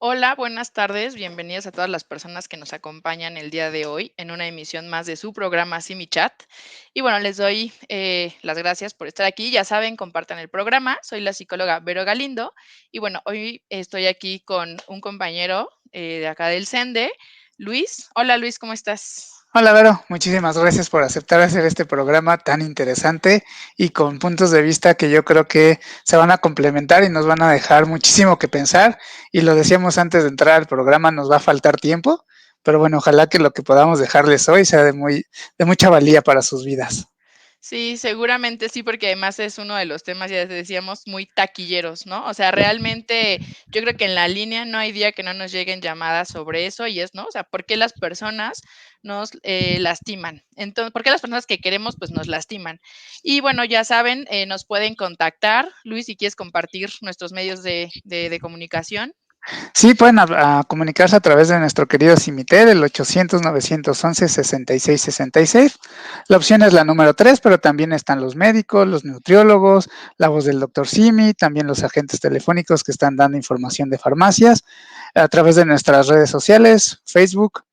Hola, buenas tardes. Bienvenidas a todas las personas que nos acompañan el día de hoy en una emisión más de su programa Así mi chat. Y bueno, les doy las gracias por estar aquí. Ya saben, compartan el programa. Soy la psicóloga Vero Galindo. Y bueno, hoy estoy aquí con un compañero de acá del CENDE, Luis. Hola Luis, ¿cómo estás? Hola Vero, muchísimas gracias por aceptar hacer este programa tan interesante y con puntos de vista que yo creo que se van a complementar y nos van a dejar muchísimo que pensar. Y lo decíamos antes de entrar al programa, nos va a faltar tiempo, pero bueno, ojalá que lo que podamos dejarles hoy sea de mucha valía para sus vidas. Sí, seguramente sí, porque además es uno de los temas, ya decíamos, muy taquilleros, ¿no? O sea, realmente yo creo que en la línea no hay día que no nos lleguen llamadas sobre eso y es, ¿no? O sea, ¿por qué las personas nos lastiman? Entonces, ¿por qué las personas que queremos, pues nos lastiman? Y bueno, ya saben, nos pueden contactar. Luis, si quieres compartir nuestros medios de comunicación. Sí, pueden comunicarse a través de nuestro querido Cimitel, el 800-911-6666. La opción es la número 3, pero también están los médicos, los nutriólogos, la voz del doctor Simi, también los agentes telefónicos que están dando información de farmacias, a través de nuestras redes sociales, Facebook,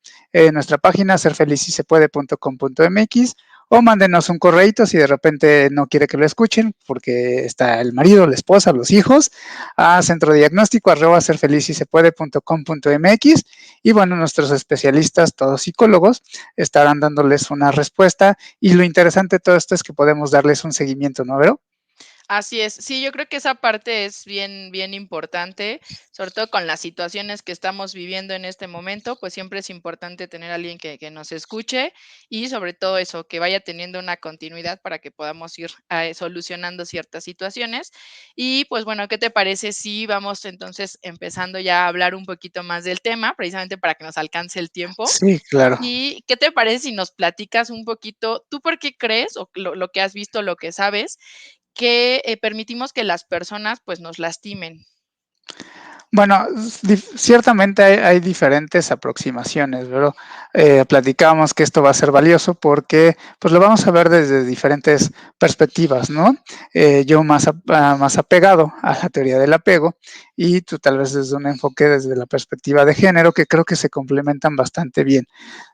nuestra página serfelicisepuede.com.mx, o mándenos un correíto si de repente no quiere que lo escuchen porque está el marido, la esposa, los hijos, a centrodiagnóstico@serfelicisepuede.com.mx. Y bueno, nuestros especialistas, todos psicólogos, estarán dándoles una respuesta, y lo interesante de todo esto es que podemos darles un seguimiento, ¿no, Vero? Así es. Sí, yo creo que esa parte es bien, bien importante, sobre todo con las situaciones que estamos viviendo en este momento, pues siempre es importante tener a alguien que nos escuche y sobre todo eso, que vaya teniendo una continuidad para que podamos ir solucionando ciertas situaciones. Y pues bueno, ¿qué te parece si vamos entonces empezando ya a hablar un poquito más del tema, precisamente para que nos alcance el tiempo? Sí, claro. ¿Y qué te parece si nos platicas un poquito, tú por qué crees o lo que has visto, lo que sabes, que, permitimos que las personas, pues, nos lastimen? Bueno, ciertamente hay diferentes aproximaciones, pero platicábamos que esto va a ser valioso porque pues lo vamos a ver desde diferentes perspectivas, ¿no? Yo más apegado a la teoría del apego, y tú tal vez desde un enfoque desde la perspectiva de género, que creo que se complementan bastante bien.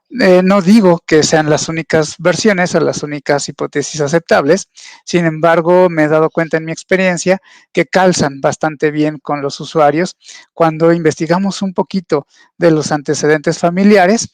No digo que sean las únicas versiones o las únicas hipótesis aceptables. Sin embargo, me he dado cuenta en mi experiencia que calzan bastante bien con los usuarios cuando investigamos un poquito de los antecedentes familiares,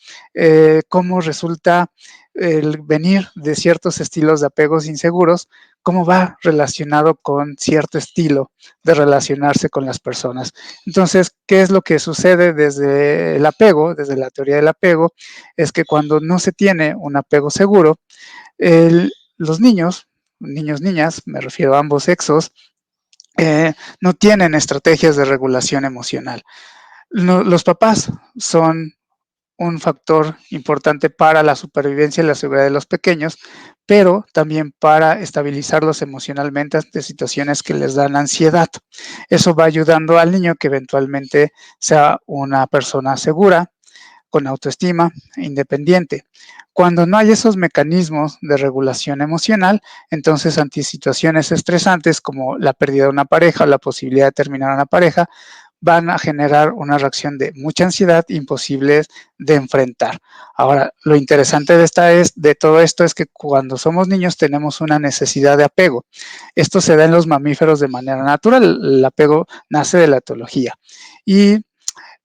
cómo resulta el venir de ciertos estilos de apegos inseguros, cómo va relacionado con cierto estilo de relacionarse con las personas. Entonces, ¿qué es lo que sucede desde el apego, desde la teoría del apego? Es que cuando no se tiene un apego seguro, los niños, niñas, me refiero a ambos sexos, no tienen estrategias de regulación emocional. Los papás son un factor importante para la supervivencia y la seguridad de los pequeños, pero también para estabilizarlos emocionalmente ante situaciones que les dan ansiedad. Eso va ayudando al niño que eventualmente sea una persona segura, con autoestima, independiente. Cuando no hay esos mecanismos de regulación emocional, entonces ante situaciones estresantes como la pérdida de una pareja o la posibilidad de terminar una pareja, van a generar una reacción de mucha ansiedad imposible de enfrentar. Ahora, lo interesante de todo esto es que cuando somos niños tenemos una necesidad de apego. Esto se da en los mamíferos de manera natural. El apego nace de la etología. Y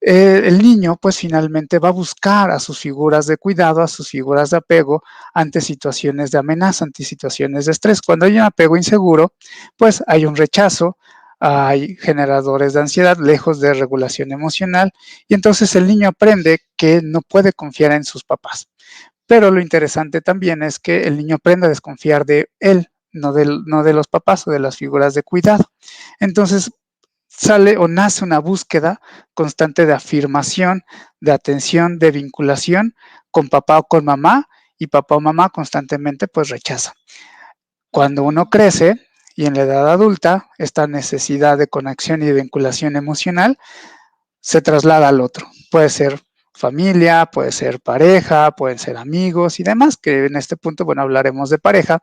el niño pues finalmente va a buscar a sus figuras de cuidado, a sus figuras de apego ante situaciones de amenaza, ante situaciones de estrés. Cuando hay un apego inseguro, pues hay un rechazo, hay generadores de ansiedad lejos de regulación emocional, y entonces el niño aprende que no puede confiar en sus papás. Pero lo interesante también es que el niño aprende a desconfiar de él, no de los papás o de las figuras de cuidado. Entonces sale o nace una búsqueda constante de afirmación, de atención, de vinculación con papá o con mamá, y papá o mamá constantemente pues rechaza. Cuando uno Ujú. crece y en la edad adulta, esta necesidad de conexión y de vinculación emocional se traslada al otro. Puede ser familia, puede ser pareja, pueden ser amigos y demás, que en este punto, bueno, hablaremos de pareja,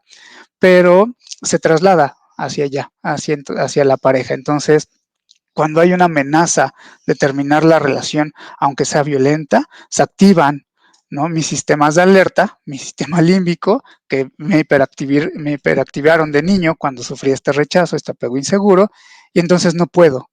pero se traslada hacia allá, hacia la pareja. Entonces, Cuando hay una amenaza de terminar la relación, aunque sea violenta, se activan, ¿no?, mis sistemas de alerta, mi sistema límbico, que me hiperactivaron de niño cuando sufrí este rechazo, este apego inseguro, y entonces no puedo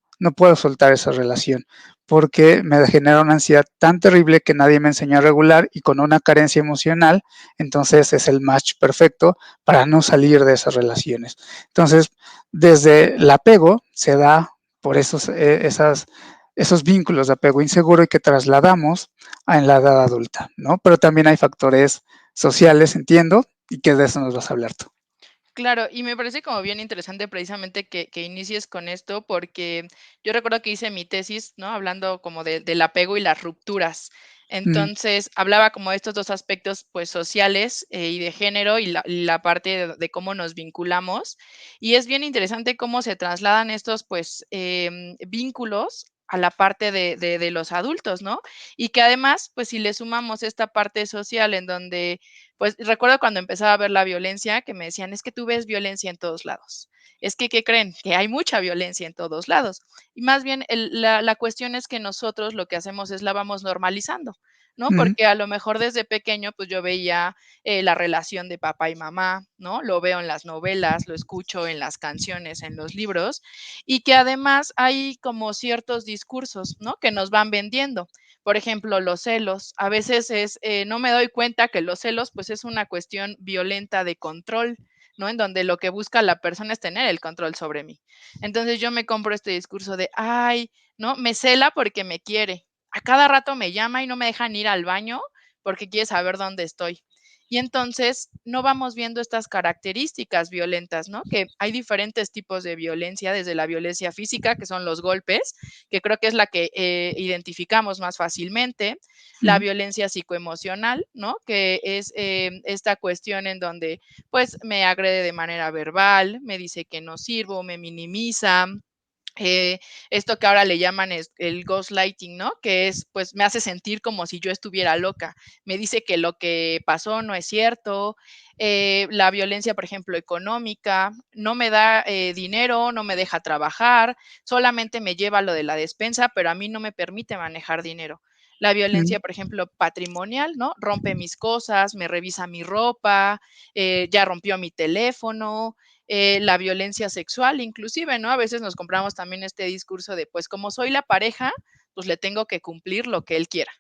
soltar esa relación, porque me genera una ansiedad tan terrible que nadie me enseñó a regular, y con una carencia emocional, entonces es el match perfecto para no salir de esas relaciones. Entonces, desde el apego se da por esos vínculos de apego inseguro y que trasladamos en la edad adulta, ¿no? Pero también hay factores sociales, entiendo, y que de eso nos vas a hablar tú. Claro, y me parece como bien interesante precisamente que inicies con esto, porque yo recuerdo que hice mi tesis, ¿no? Hablando como del apego y las rupturas. Mm, Entonces, hablaba como de estos 2 aspectos, pues, sociales, y de género, y la parte de cómo nos vinculamos. Y es bien interesante cómo se trasladan estos, pues, vínculos a la parte de los adultos, ¿no? Y que además, pues, si le sumamos esta parte social en donde pues recuerdo cuando empezaba a ver la violencia que me decían: "Es que tú ves violencia en todos lados". Es que, ¿qué creen? Que hay mucha violencia en todos lados. Y más bien la cuestión es que nosotros lo que hacemos es la vamos normalizando, ¿no? mm, Porque a lo mejor desde pequeño, pues yo veía, la relación de papá y mamá, ¿no? Lo veo en las novelas, lo escucho en las canciones, en los libros, y que además hay como ciertos discursos, ¿no? Que nos van vendiendo. Por ejemplo, los celos. A veces no me doy cuenta que los celos, pues, es una cuestión violenta de control, ¿no? En donde lo que busca la persona es tener el control sobre mí. Entonces, yo me compro este discurso de: "Ay, ¿no? Me cela porque me quiere. A cada rato me llama y no me dejan ir al baño porque quiere saber dónde estoy". Y entonces, no vamos viendo estas características violentas, ¿no? Que hay diferentes tipos de violencia, desde la violencia física, que son los golpes, que creo que es la que identificamos más fácilmente, la mm. violencia psicoemocional, ¿no? Que es esta cuestión en donde pues me agrede de manera verbal, me dice que no sirvo, me minimiza, eh, esto que ahora le llaman es el gaslighting, ¿no? Que es, pues, me hace sentir como si yo estuviera loca. Me dice que lo que pasó no es cierto. La violencia, por ejemplo, económica, no me da dinero, no me deja trabajar, solamente me lleva lo de la despensa, pero a mí no me permite manejar dinero. La Mm. violencia, por ejemplo, patrimonial, ¿no? Rompe mis cosas, me revisa mi ropa, ya rompió mi teléfono, la violencia sexual, inclusive, ¿no? A veces nos compramos también este discurso de, pues como soy la pareja, pues le tengo que cumplir lo que él quiera.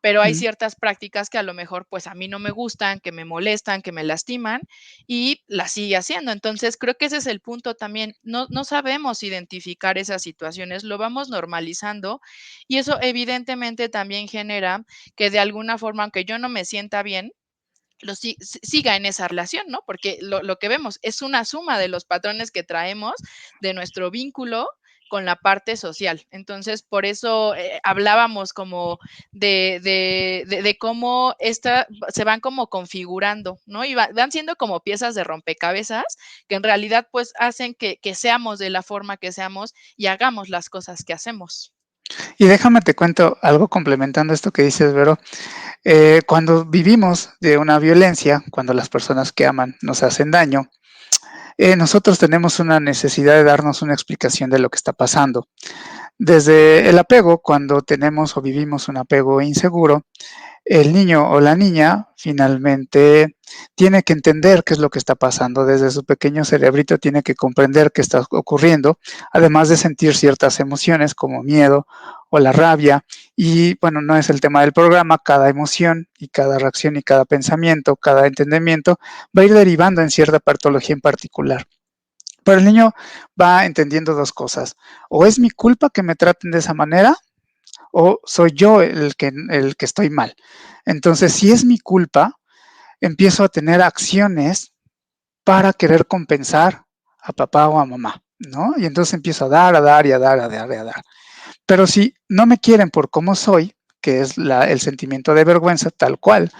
Pero hay Mm. ciertas prácticas que a lo mejor, pues a mí no me gustan, que me molestan, que me lastiman y las sigue haciendo. Entonces, creo que ese es el punto también. No sabemos identificar esas situaciones, lo vamos normalizando y eso evidentemente también genera que de alguna forma, aunque yo no me sienta bien, siga en esa relación, ¿no? Porque lo que vemos es una suma de los patrones que traemos de nuestro vínculo con la parte social. Entonces, por eso hablábamos como de cómo se van como configurando, ¿no? Y van siendo como piezas de rompecabezas que en realidad pues hacen que seamos de la forma que seamos y hagamos las cosas que hacemos. Y déjame te cuento algo complementando esto que dices, Vero. Cuando vivimos de una violencia, cuando las personas que aman nos hacen daño, nosotros tenemos una necesidad de darnos una explicación de lo que está pasando. Desde el apego, cuando tenemos o vivimos un apego inseguro, el niño o la niña finalmente tiene que entender qué es lo que está pasando. Desde su pequeño cerebrito tiene que comprender qué está ocurriendo, además de sentir ciertas emociones como miedo o la rabia. Y bueno, no es el tema del programa, cada emoción y cada reacción y cada pensamiento, cada entendimiento va a ir derivando en cierta patología en particular. Pero el niño va entendiendo dos cosas: o es mi culpa que me traten de esa manera, o soy yo el que estoy mal. Entonces, si es mi culpa, empiezo a tener acciones para querer compensar a papá o a mamá, ¿no? Y entonces empiezo a dar, a dar y a dar, a dar y a dar. Pero si no me quieren por cómo soy, que es el sentimiento de vergüenza tal cual,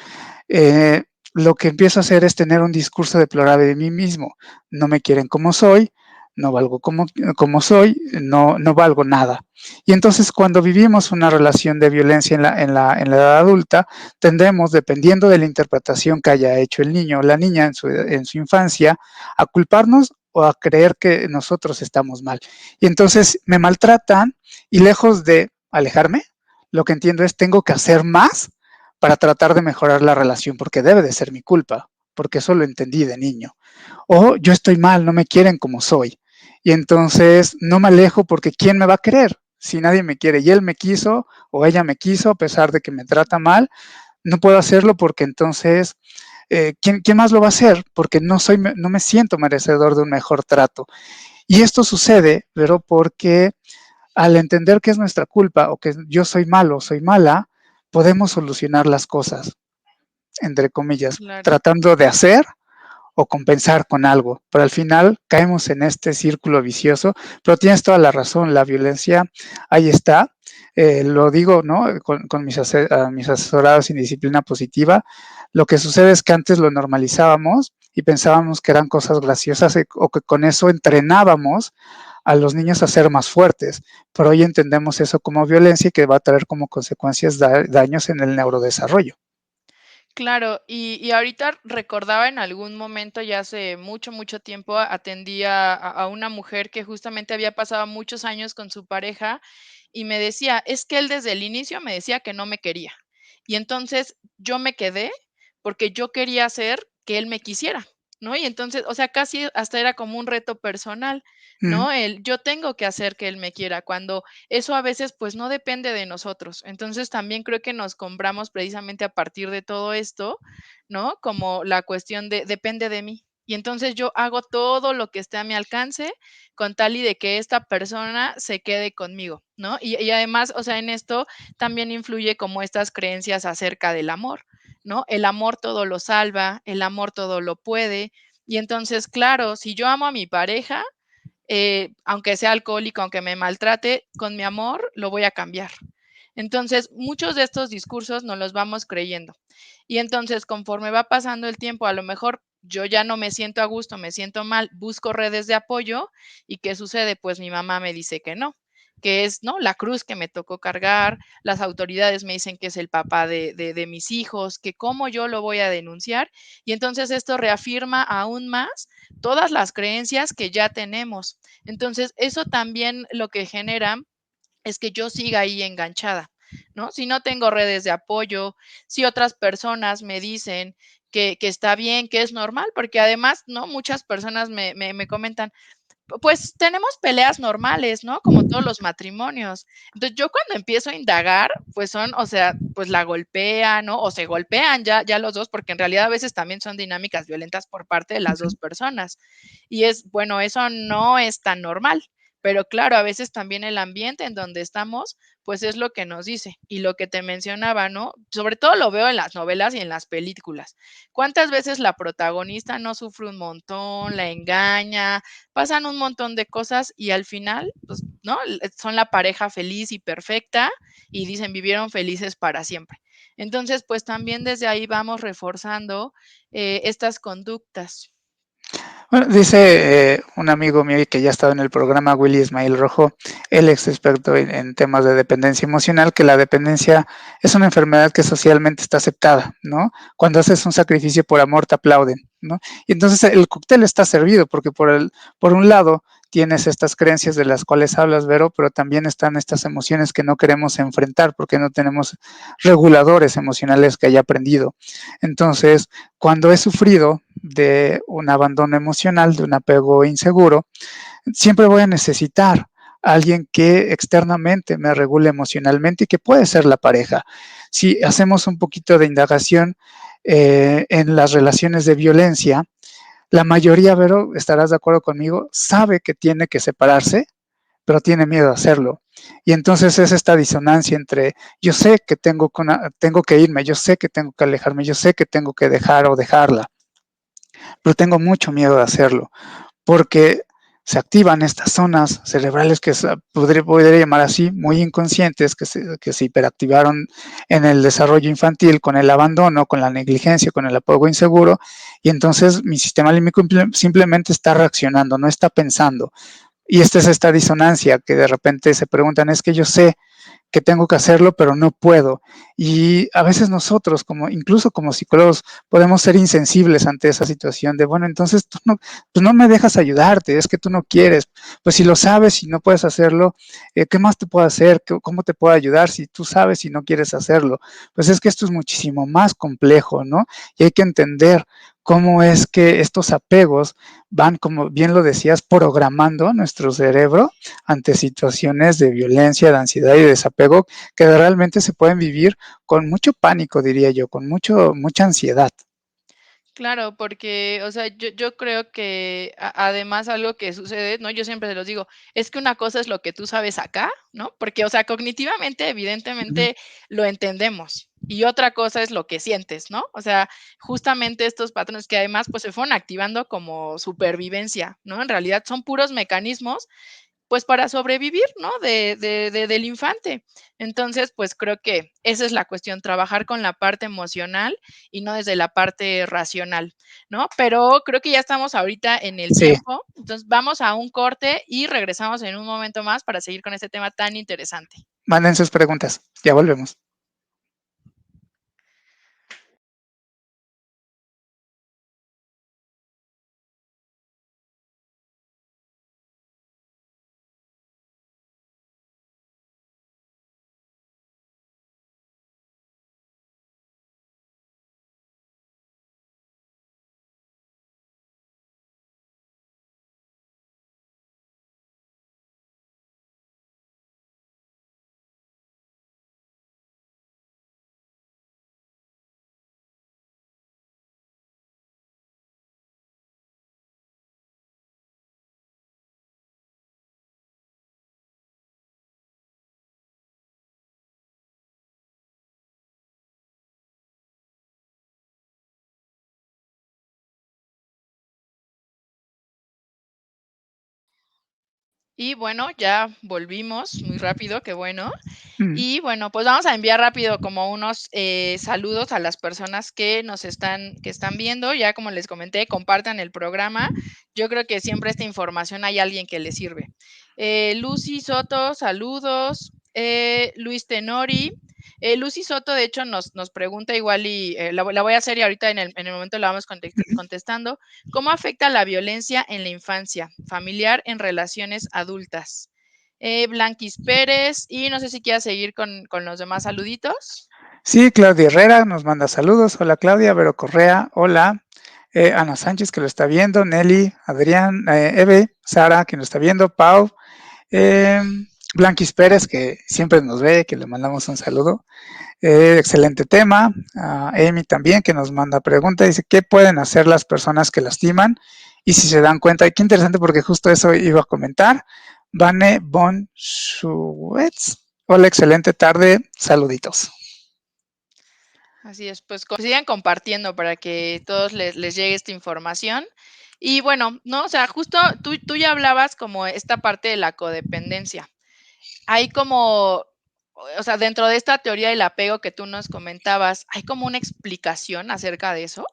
lo que empiezo a hacer es tener un discurso deplorable de mí mismo. No me quieren como soy, no valgo como soy, no valgo nada. Y entonces cuando vivimos una relación de violencia en la edad adulta, tendemos, dependiendo de la interpretación que haya hecho el niño o la niña en su infancia, a culparnos o a creer que nosotros estamos mal. Y entonces me maltratan y lejos de alejarme, lo que entiendo es tengo que hacer más para tratar de mejorar la relación, porque debe de ser mi culpa, porque eso lo entendí de niño. O yo estoy mal, no me quieren como soy. Y entonces no me alejo porque ¿quién me va a querer? Si nadie me quiere y él me quiso o ella me quiso a pesar de que me trata mal, no puedo hacerlo porque entonces, ¿quién más lo va a hacer? Porque no me siento merecedor de un mejor trato. Y esto sucede, pero porque al entender que es nuestra culpa o que yo soy malo, soy mala, podemos solucionar las cosas, entre comillas, Claro. tratando de hacer o compensar con algo, pero al final caemos en este círculo vicioso, pero tienes toda la razón, la violencia ahí está, lo digo, ¿no? Con mis asesorados en disciplina positiva, lo que sucede es que antes lo normalizábamos y pensábamos que eran cosas graciosas o que con eso entrenábamos a los niños a ser más fuertes, pero hoy entendemos eso como violencia y que va a traer como consecuencias daños en el neurodesarrollo. Claro, y ahorita recordaba en algún momento, ya hace mucho, mucho tiempo, atendía a una mujer que justamente había pasado muchos años con su pareja y me decía: "Es que él desde el inicio me decía que no me quería". Y entonces yo me quedé porque yo quería hacer que él me quisiera, ¿no? Y entonces, o sea, casi hasta era como un reto personal, Mm, ¿no? El yo tengo que hacer que él me quiera, cuando eso a veces, pues, no depende de nosotros. Entonces, también creo que nos compramos precisamente a partir de todo esto, ¿no? Como la cuestión de depende de mí. Y entonces yo hago todo lo que esté a mi alcance con tal y de que esta persona se quede conmigo, ¿no? Y además, o sea, en esto también influye como estas creencias acerca del amor, ¿no? El amor todo lo salva, el amor todo lo puede. Y entonces, claro, si yo amo a mi pareja, aunque sea alcohólico, aunque me maltrate, con mi amor lo voy a cambiar. Entonces, muchos de estos discursos nos los vamos creyendo. Y entonces, conforme va pasando el tiempo, a lo mejor yo ya no me siento a gusto, me siento mal, busco redes de apoyo y ¿qué sucede? Pues mi mamá me dice que no, que es, ¿no? La cruz que me tocó cargar, las autoridades me dicen que es el papá de mis hijos, que cómo yo lo voy a denunciar. Y entonces esto reafirma aún más todas las creencias que ya tenemos. Entonces, eso también lo que genera es que yo siga ahí enganchada, ¿no? Si no tengo redes de apoyo, si otras personas me dicen que está bien, que es normal, porque además, ¿no? Muchas personas me comentan, pues tenemos peleas normales, ¿no? Como todos los matrimonios. Entonces, yo cuando empiezo a indagar, pues son, o sea, pues la golpean, ¿no? O se golpean ya los dos, porque en realidad a veces también son dinámicas violentas por parte de las ujú. dos personas. Y es, bueno, eso no es tan normal. Pero claro, a veces también el ambiente en donde estamos, pues es lo que nos dice. Y lo que te mencionaba, ¿no? Sobre todo lo veo en las novelas y en las películas. ¿Cuántas veces la protagonista no sufre un montón, la engaña, pasan un montón de cosas y al final, pues, ¿no? Son la pareja feliz y perfecta y dicen vivieron felices para siempre. Entonces, pues también desde ahí vamos reforzando estas conductas. Bueno, dice un amigo mío que ya ha estado en el programa, Willy Ismail Rojo, él es experto en temas de dependencia emocional, que la dependencia es una enfermedad que socialmente está aceptada, ¿no? Cuando haces un sacrificio por amor te aplauden, ¿no? Y entonces el cóctel está servido porque por un lado tienes estas creencias de las cuales hablas, Vero, pero también están estas emociones que no queremos enfrentar porque no tenemos reguladores emocionales que haya aprendido. Entonces, cuando he sufrido de un abandono emocional, de un apego inseguro, siempre voy a necesitar a alguien que externamente me regule emocionalmente y que puede ser la pareja. Si hacemos un poquito de indagación en las relaciones de violencia, la mayoría, Vero, estarás de acuerdo conmigo, sabe que tiene que separarse, pero tiene miedo a hacerlo. Y entonces es esta disonancia entre yo sé que tengo que irme, yo sé que tengo que alejarme, yo sé que tengo que dejar o dejarla, pero tengo mucho miedo de hacerlo, porque se activan estas zonas cerebrales que podría llamar así, muy inconscientes, que se hiperactivaron en el desarrollo infantil con el abandono, con la negligencia, con el apego inseguro, y entonces mi sistema límbico simplemente está reaccionando, no está pensando. Y esta es esta disonancia que de repente se preguntan, es que yo sé que tengo que hacerlo, pero no puedo. Y a veces nosotros, incluso como psicólogos, podemos ser insensibles ante esa situación de, bueno, entonces tú no, pues no me dejas ayudarte, es que tú no quieres. Pues si lo sabes y no puedes hacerlo, ¿qué más te puedo hacer? ¿Cómo te puedo ayudar si tú sabes y no quieres hacerlo? Pues es que esto es muchísimo más complejo, ¿no? Y hay que entender cómo es que estos apegos van, como bien lo decías, programando nuestro cerebro ante situaciones de violencia, de ansiedad y de desapego que realmente se pueden vivir con mucho pánico, diría yo, con mucha ansiedad. Claro, porque, o sea, yo creo que además algo que sucede, ¿no? Yo siempre se los digo, es que una cosa es lo que tú sabes acá, ¿no? Porque, o sea, cognitivamente, Ujú. evidentemente lo entendemos. Y otra cosa es lo que sientes, ¿no? O sea, justamente estos patrones que además pues se fueron activando como supervivencia, ¿no? En realidad son puros mecanismos pues para sobrevivir, ¿no? Del infante. Entonces, pues creo que esa es la cuestión, trabajar con la parte emocional y no desde la parte racional, ¿no? Pero creo que ya estamos ahorita en el Sí, tiempo, entonces vamos a un corte y regresamos en un momento más para seguir con este tema tan interesante. manden sus preguntas. Ya volvemos. Y bueno, ya volvimos muy rápido, qué bueno. Mm. Y bueno, pues vamos a enviar rápido como unos saludos a las personas que están viendo. Ya como les comenté, compartan el programa. Yo creo que siempre esta información hay alguien que le sirve. Lucy Soto, saludos. Luis Tenori. Lucy Soto, de hecho, nos pregunta igual y la voy a hacer y ahorita en el momento la vamos contestando. ¿Cómo afecta la violencia en la infancia, familiar, en relaciones adultas? Blanquis Pérez, y no sé si quieras seguir con los demás saluditos. Sí, Claudia Herrera nos manda saludos. Hola Claudia, Vero Correa, hola. Ana Sánchez que lo está viendo, Nelly, Adrián, Eve, Sara que nos está viendo, Pau, eh, Blanquis Pérez que siempre nos ve, que le mandamos un saludo. Excelente tema. Amy también que nos manda pregunta, dice, ¿qué pueden hacer las personas que lastiman? Y si se dan cuenta, y qué interesante porque justo eso iba a comentar. Vane Bon Schuetz. Hola, excelente tarde, saluditos. Así es, pues sigan compartiendo para que todos les llegue esta información. Y bueno, no, o sea, justo tú ya hablabas como esta parte de la codependencia. Hay como, o sea, dentro de esta teoría del apego que tú nos comentabas, ¿hay como una explicación acerca de eso?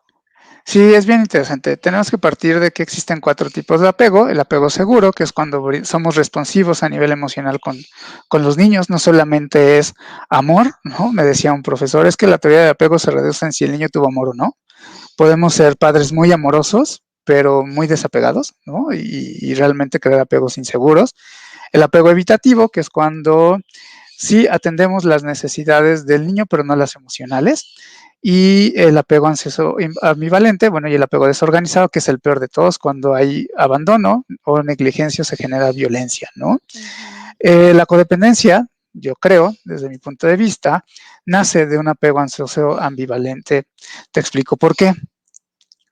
Sí, es bien interesante. Tenemos que partir de que existen 4 tipos de apego. El apego seguro, que es cuando somos responsivos a nivel emocional con los niños. No solamente es amor, ¿no? Me decía un profesor, es que la teoría de apego se reduce en si el niño tuvo amor o no. Podemos ser padres muy amorosos, pero muy desapegados, ¿no? Y realmente crear apegos inseguros. El apego evitativo, que es cuando sí atendemos las necesidades del niño, pero no las emocionales. Y el apego ansioso ambivalente, bueno, y el apego desorganizado, que es el peor de todos, cuando hay abandono o negligencia se genera violencia, ¿no? Ujú. La codependencia, yo creo, desde mi punto de vista, nace de un apego ansioso ambivalente. Te explico por qué.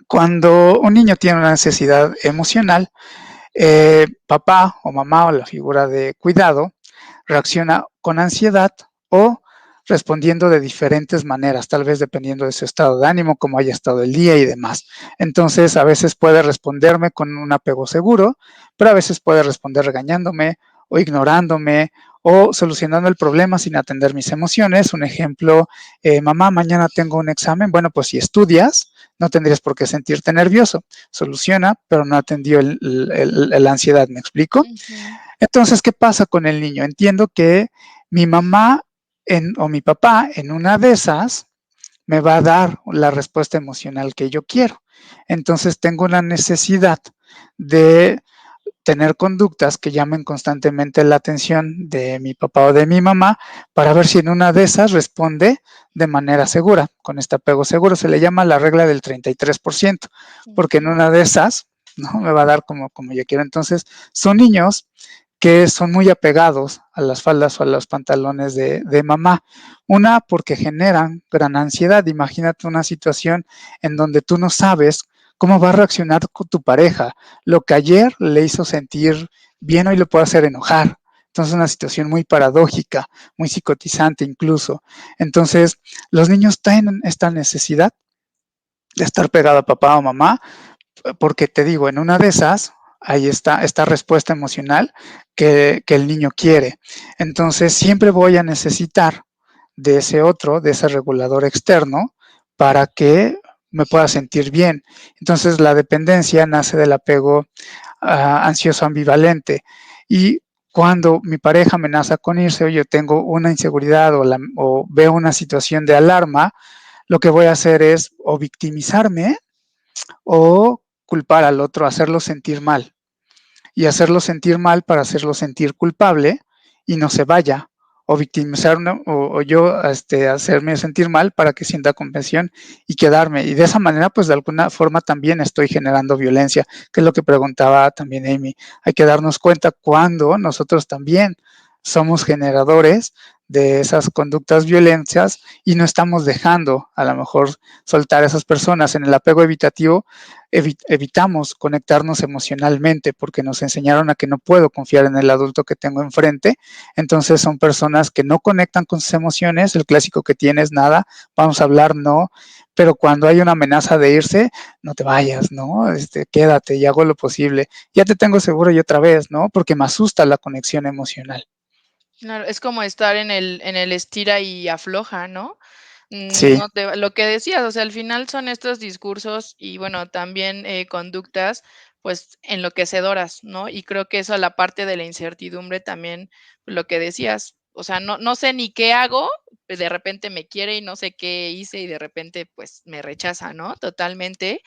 Cuando un niño tiene una necesidad emocional, papá o mamá o la figura de cuidado reacciona con ansiedad o respondiendo de diferentes maneras, tal vez dependiendo de su estado de ánimo, cómo haya estado el día y demás. Entonces, a veces puede responderme con un apego seguro, pero a veces puede responder regañándome o ignorándome o solucionando el problema sin atender mis emociones. Un ejemplo, mamá, mañana tengo un examen. Bueno, pues si estudias, no tendrías por qué sentirte nervioso. Soluciona, pero no atendió la ansiedad, ¿me explico? Ujú. Entonces, ¿qué pasa con el niño? Entiendo que mi mamá o mi papá en una de esas me va a dar la respuesta emocional que yo quiero. Entonces tengo una necesidad de tener conductas que llamen constantemente la atención de mi papá o de mi mamá para ver si en una de esas responde de manera segura. Con este apego seguro se le llama la regla del 33%, porque en Ujú. una de esas no me va a dar como yo quiero. Entonces, son niños que son muy apegados a las faldas o a los pantalones de mamá. Una, porque generan gran ansiedad. Imagínate una situación en donde tú no sabes cómo va a reaccionar con tu pareja. Lo que ayer le hizo sentir bien, hoy le puede hacer enojar. Entonces, es una situación muy paradójica, muy psicotizante incluso. Entonces, los niños tienen esta necesidad de estar pegado a papá o mamá, porque te digo, en una de esas, ahí está esta respuesta emocional que el niño quiere. Entonces, siempre voy a necesitar de ese otro, de ese regulador externo, para que me pueda sentir bien. Entonces, la dependencia nace del apego ansioso ambivalente. Y cuando mi pareja amenaza con irse o yo tengo una inseguridad o veo una situación de alarma, lo que voy a hacer es o victimizarme o culpar al otro, hacerlo sentir mal y hacerlo sentir mal para hacerlo sentir culpable y no se vaya o victimizarme o yo hacerme sentir mal para que sienta compasión y quedarme. Y de esa manera, pues de alguna forma también estoy generando violencia, que es lo que preguntaba también Amy. Hay que darnos cuenta cuando nosotros también somos generadores de esas conductas violencias y no estamos dejando a lo mejor soltar a esas personas. En el apego evitativo evitamos conectarnos emocionalmente porque nos enseñaron a que no puedo confiar en el adulto que tengo enfrente. Entonces son personas que no conectan con sus emociones. El clásico que tienes, nada, vamos a hablar, no. Pero cuando hay una amenaza de irse, no te vayas, ¿no? Quédate y hago lo posible. Ya te tengo seguro y otra vez, ¿no? Porque me asusta la conexión emocional. Claro, es como estar en el estira y afloja, ¿no? Sí. No te lo que decías, o sea, al final son estos discursos y, bueno, también, conductas, pues, enloquecedoras, ¿no? Y creo que eso, la parte de la incertidumbre también, lo que decías, o sea, no sé ni qué hago, de repente me quiere y no sé qué hice y de repente, pues, me rechaza, ¿no? Totalmente.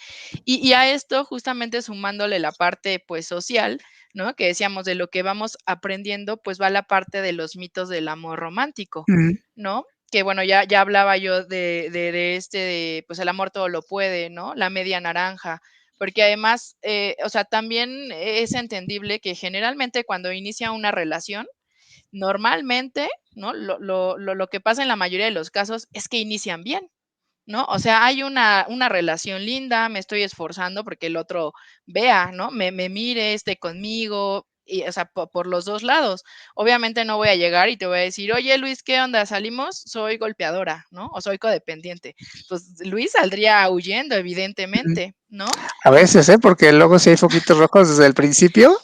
Y a esto, justamente sumándole la parte, pues, social, ¿no? Que decíamos de lo que vamos aprendiendo, pues, va la parte de los mitos del amor romántico, Mm, ¿no? Que bueno, ya hablaba yo de, pues, el amor todo lo puede, ¿no? La media naranja, porque además, o sea, también es entendible que generalmente cuando inicia una relación, normalmente, ¿no? Lo que pasa en la mayoría de los casos es que inician bien, ¿no? O sea, hay una relación linda, me estoy esforzando porque el otro vea, ¿no? Me mire, esté conmigo, y, o sea, por los 2 lados. Obviamente no voy a llegar y te voy a decir: "Oye, Luis, ¿qué onda? ¿Salimos?". Soy golpeadora, ¿no? O soy codependiente. Pues, Luis saldría huyendo, mm. evidentemente, ¿no? A veces, ¿eh? Porque luego sí hay foquitos rojos desde el principio,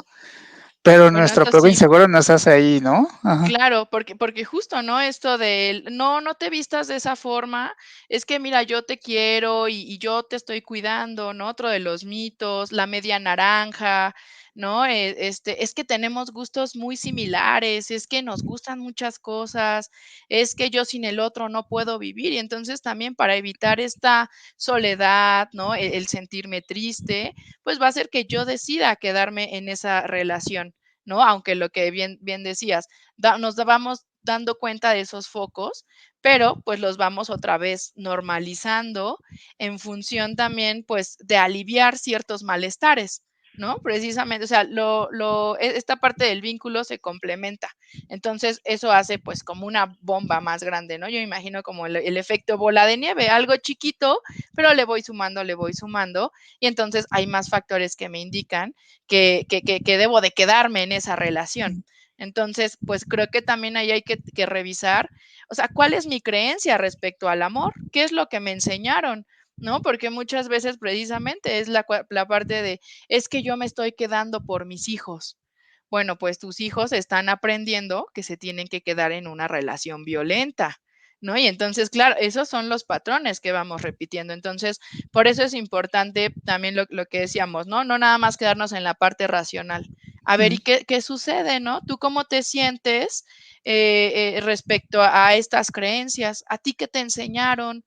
pero Bueno, nuestro eso apego sí. inseguro nos hace ahí, ¿no? Ajá. Claro, porque justo, ¿no? Esto del no, no te vistas de esa forma, es que mira, yo te quiero y yo te estoy cuidando, ¿no? Otro de los mitos, la media naranja, ¿no? Es que tenemos gustos muy similares, es que nos gustan muchas cosas, es que yo sin el otro no puedo vivir. Y entonces también para evitar esta soledad, ¿no? El sentirme triste, pues va a ser que yo decida quedarme en esa relación, ¿no? Aunque lo que bien decías, nos vamos dando cuenta de esos focos, pero pues los vamos otra vez normalizando en función también pues de aliviar ciertos malestares, ¿no? Precisamente, o sea, esta parte del vínculo se complementa. Entonces, eso hace pues como una bomba más grande, ¿no? Yo imagino como el efecto bola de nieve, algo chiquito, pero le voy sumando, y entonces hay más factores que me indican que debo de quedarme en esa relación. Entonces, pues creo que también ahí hay que revisar, o sea, ¿cuál es mi creencia respecto al amor? ¿Qué es lo que me enseñaron? ¿No? Porque muchas veces precisamente es la parte de, es que yo me estoy quedando por mis hijos. Bueno, pues tus hijos están aprendiendo que se tienen que quedar en una relación violenta, ¿no? Y entonces, claro, esos son los patrones que vamos repitiendo. Entonces, por eso es importante también lo que decíamos, ¿no? No nada más quedarnos en la parte racional. A ver, Mm, ¿y qué sucede, no? ¿Tú cómo te sientes respecto a estas creencias? ¿A ti qué te enseñaron?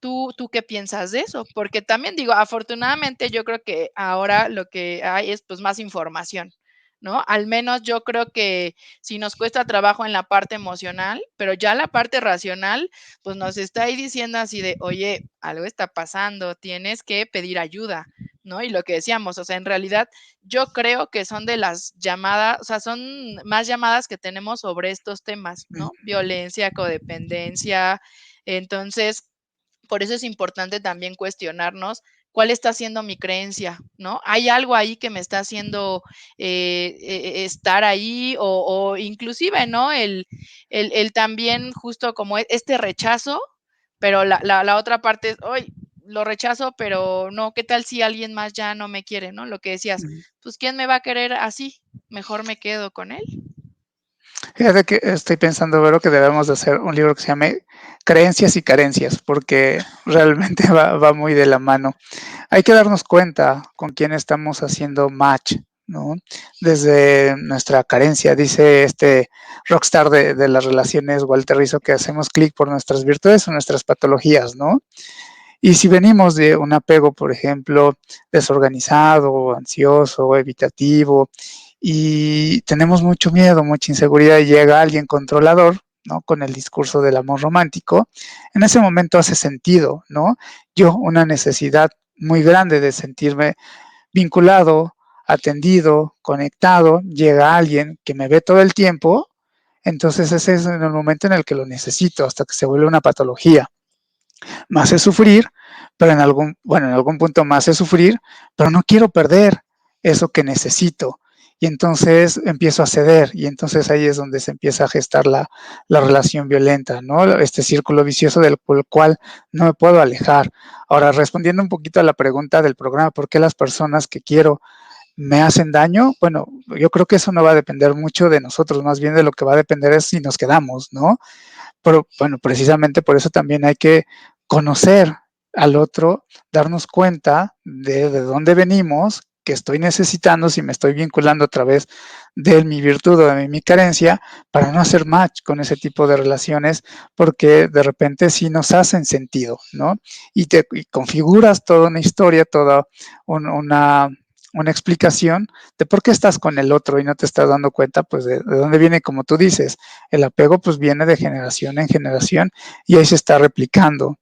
¿Tú qué piensas de eso? Porque también digo, afortunadamente yo creo que ahora lo que hay es pues más información, ¿no? Al menos yo creo que si nos cuesta trabajo en la parte emocional, pero ya la parte racional, pues nos está ahí diciendo así de, oye, algo está pasando, tienes que pedir ayuda, ¿no? Y lo que decíamos, o sea, en realidad yo creo que son de las llamadas, o sea, son más llamadas que tenemos sobre estos temas, mm, ¿no? Violencia, codependencia. Entonces, por eso es importante también cuestionarnos cuál está siendo mi creencia, ¿no? ¿Hay algo ahí que me está haciendo estar ahí o inclusive, ¿no? El también justo como este rechazo, pero la otra parte es, hoy lo rechazo, pero no, ¿qué tal si alguien más ya no me quiere, ¿no? Lo que decías, mm. pues ¿quién me va a querer así? Mejor me quedo con él. Fíjate que estoy pensando, Vero, que debemos de hacer un libro que se llame Creencias y Carencias, porque realmente va muy de la mano. Hay que darnos cuenta con quién estamos haciendo match, ¿no? Desde nuestra carencia, dice este rockstar de las relaciones, Walter Rizzo, que hacemos clic por nuestras virtudes o nuestras patologías, ¿no? Y si venimos de un apego, por ejemplo, desorganizado, ansioso, evitativo, y tenemos mucho miedo, mucha inseguridad, y llega alguien controlador, ¿no? Con el discurso del amor romántico, en ese momento hace sentido, ¿no? Yo, una necesidad muy grande de sentirme vinculado, atendido, conectado, llega alguien que me ve todo el tiempo, entonces ese es el momento en el que lo necesito, hasta que se vuelve una patología. Me hace sufrir, pero en algún punto me hace sufrir, pero no quiero perder eso que necesito. Y entonces empiezo a ceder y entonces ahí es donde se empieza a gestar la relación violenta, ¿no? Este círculo vicioso del cual no me puedo alejar. Ahora, respondiendo un poquito a la pregunta del programa, ¿por qué las personas que quiero me hacen daño? Bueno, yo creo que eso no va a depender mucho de nosotros, más bien de lo que va a depender es si nos quedamos, ¿no? Pero bueno, precisamente por eso también hay que conocer al otro, darnos cuenta de dónde venimos, que estoy necesitando, si me estoy vinculando a través de mi virtud o de mi carencia, para no hacer match con ese tipo de relaciones, porque de repente sí nos hacen sentido, ¿no? Y configuras toda una historia, toda una, una explicación de por qué estás con el otro y no te estás dando cuenta, pues, de dónde viene, como tú dices, el apego pues viene de generación en generación y ahí se está replicando.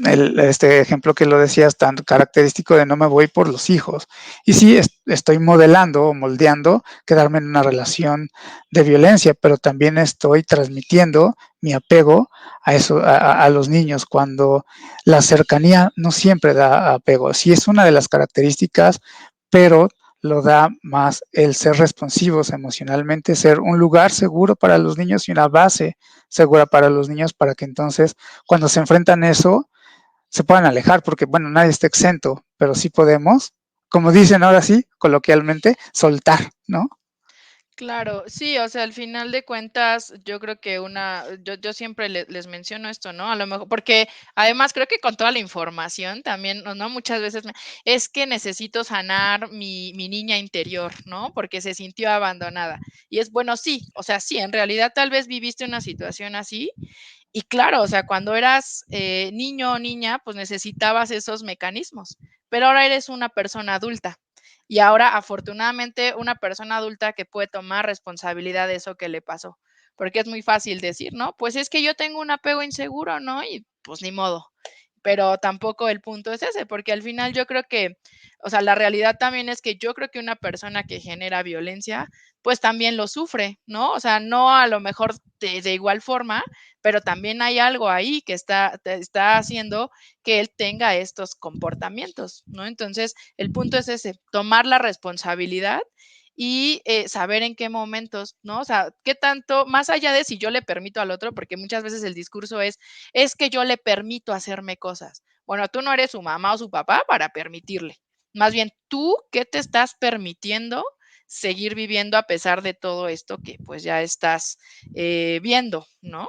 Este ejemplo que lo decías tan característico de no me voy por los hijos. Y sí, estoy modelando o moldeando quedarme en una relación de violencia, pero también estoy transmitiendo mi apego a, eso, a los niños cuando la cercanía no siempre da apego. Sí es una de las características, pero lo da más el ser responsivos emocionalmente, ser un lugar seguro para los niños y una base segura para los niños para que entonces cuando se enfrentan eso se puedan alejar, porque bueno, nadie está exento, pero sí podemos, como dicen ahora sí, coloquialmente, soltar, ¿no? Claro, sí, o sea, al final de cuentas, yo creo que yo siempre les menciono esto, ¿no? A lo mejor, porque además creo que con toda la información también, ¿no? Muchas veces es que necesito sanar mi niña interior, ¿no? Porque se sintió abandonada. Y es bueno, sí, o sea, sí, en realidad tal vez viviste una situación así. Y claro, o sea, cuando eras niño o niña, pues necesitabas esos mecanismos, pero ahora eres una persona adulta. Y ahora, afortunadamente, una persona adulta que puede tomar responsabilidad de eso que le pasó. Porque es muy fácil decir, ¿no? Pues es que yo tengo un apego inseguro, ¿no? Y pues ni modo. Pero tampoco el punto es ese, porque al final yo creo que, o sea, la realidad también es que yo creo que una persona que genera violencia, pues también lo sufre, ¿no? O sea, no a lo mejor de igual forma, pero también hay algo ahí que está haciendo que él tenga estos comportamientos, ¿no? Entonces, el punto es ese, tomar la responsabilidad y saber en qué momentos, ¿no? O sea, qué tanto, más allá de si yo le permito al otro, porque muchas veces el discurso es que yo le permito hacerme cosas. Bueno, tú no eres su mamá o su papá para permitirle. Más bien, tú, ¿qué te estás permitiendo seguir viviendo a pesar de todo esto que pues ya estás viendo, ¿no?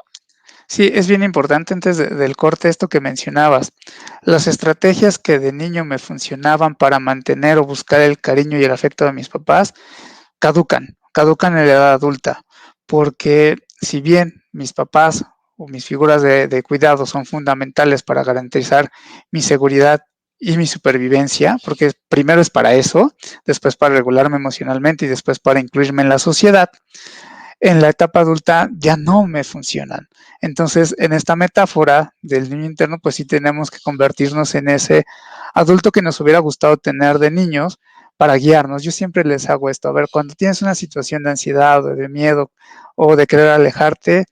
Sí, es bien importante antes del corte esto que mencionabas. Las estrategias que de niño me funcionaban para mantener o buscar el cariño y el afecto de mis papás caducan en la edad adulta, porque si bien mis papás o mis figuras de cuidado son fundamentales para garantizar mi seguridad y mi supervivencia, porque primero es para eso, después para regularme emocionalmente y después para incluirme en la sociedad, en la etapa adulta ya no me funcionan. Entonces, en esta metáfora del niño interno, pues sí tenemos que convertirnos en ese adulto que nos hubiera gustado tener de niños para guiarnos. Yo siempre les hago esto. A ver, cuando tienes una situación de ansiedad o de miedo o de querer alejarte,